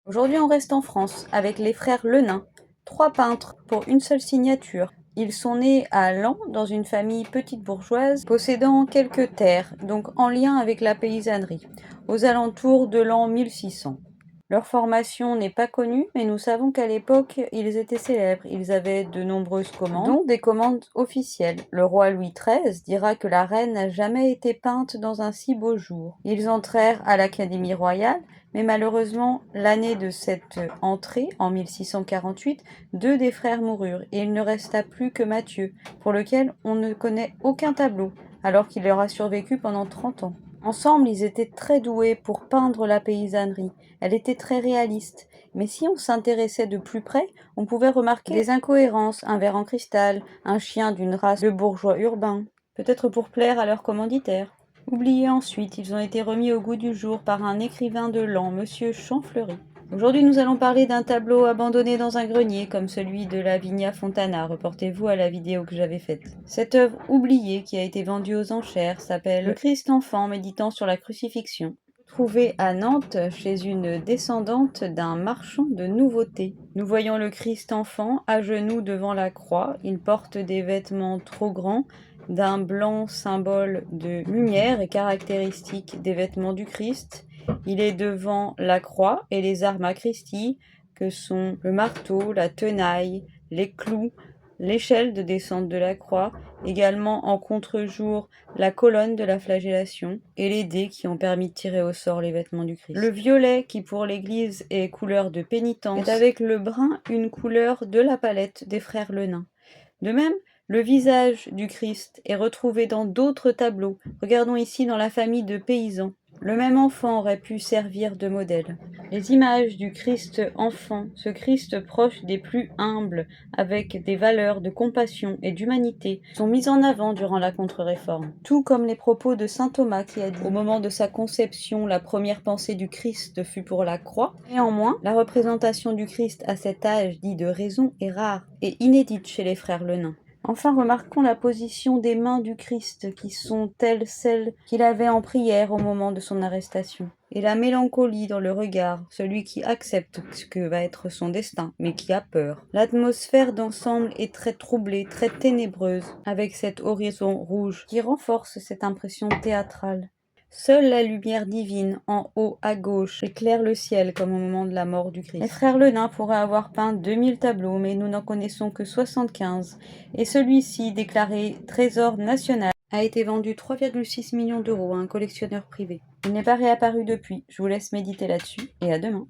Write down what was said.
Aujourd'hui, on reste en France avec les frères Lenain, 3 peintres pour une seule signature. Ils sont nés à Laon dans une famille petite bourgeoise possédant quelques terres, donc en lien avec la paysannerie, aux alentours de l'an 1600. Leur formation n'est pas connue, mais nous savons qu'à l'époque, ils étaient célèbres. Ils avaient de nombreuses commandes, dont des commandes officielles. Le roi Louis XIII dira que la reine n'a jamais été peinte dans un si beau jour. Ils entrèrent à l'Académie royale, mais malheureusement, l'année de cette entrée, en 1648, 2 des frères moururent, et il ne resta plus que Mathieu, pour lequel on ne connaît aucun tableau, alors qu'il leur a survécu pendant 30 ans. Ensemble, ils étaient très doués pour peindre la paysannerie. Elle était très réaliste. Mais si on s'intéressait de plus près, on pouvait remarquer des incohérences, un verre en cristal, un chien d'une race de bourgeois urbains, peut-être pour plaire à leurs commanditaires. Oubliés ensuite, ils ont été remis au goût du jour par un écrivain de Laon, Monsieur Champfleury. Aujourd'hui, nous allons parler d'un tableau abandonné dans un grenier, comme celui de la Vigna Fontana. Reportez-vous à la vidéo que j'avais faite. Cette œuvre oubliée, qui a été vendue aux enchères, s'appelle Le Christ enfant méditant sur la crucifixion. Trouvée à Nantes chez une descendante d'un marchand de nouveautés. Nous voyons le Christ enfant à genoux devant la croix. Il porte des vêtements trop grands, d'un blanc symbole de lumière et caractéristique des vêtements du Christ. Il est devant la croix et les armes à Christi, que sont le marteau, la tenaille, les clous, l'échelle de descente de la croix, également en contre-jour la colonne de la flagellation et les dés qui ont permis de tirer au sort les vêtements du Christ. Le violet, qui pour l'Église est couleur de pénitence, est avec le brun une couleur de la palette des frères Lenain. De même, le visage du Christ est retrouvé dans d'autres tableaux. Regardons ici dans la famille de paysans. Le même enfant aurait pu servir de modèle. Les images du Christ enfant, ce Christ proche des plus humbles, avec des valeurs de compassion et d'humanité, sont mises en avant durant la Contre-Réforme. Tout comme les propos de saint Thomas qui a dit « Au moment de sa conception, la première pensée du Christ fut pour la croix ». Néanmoins, la représentation du Christ à cet âge dit de raison est rare et inédite chez les frères Lenain. Enfin, remarquons la position des mains du Christ, qui sont telles celles qu'il avait en prière au moment de son arrestation. Et la mélancolie dans le regard, celui qui accepte ce que va être son destin, mais qui a peur. L'atmosphère d'ensemble est très troublée, très ténébreuse, avec cet horizon rouge qui renforce cette impression théâtrale. Seule la lumière divine, en haut à gauche, éclaire le ciel comme au moment de la mort du Christ. Les frères Lenain pourraient avoir peint 2000 tableaux, mais nous n'en connaissons que 75. Et celui-ci, déclaré trésor national, a été vendu 3,6 millions d'euros à un collectionneur privé. Il n'est pas réapparu depuis. Je vous laisse méditer là-dessus, et à demain.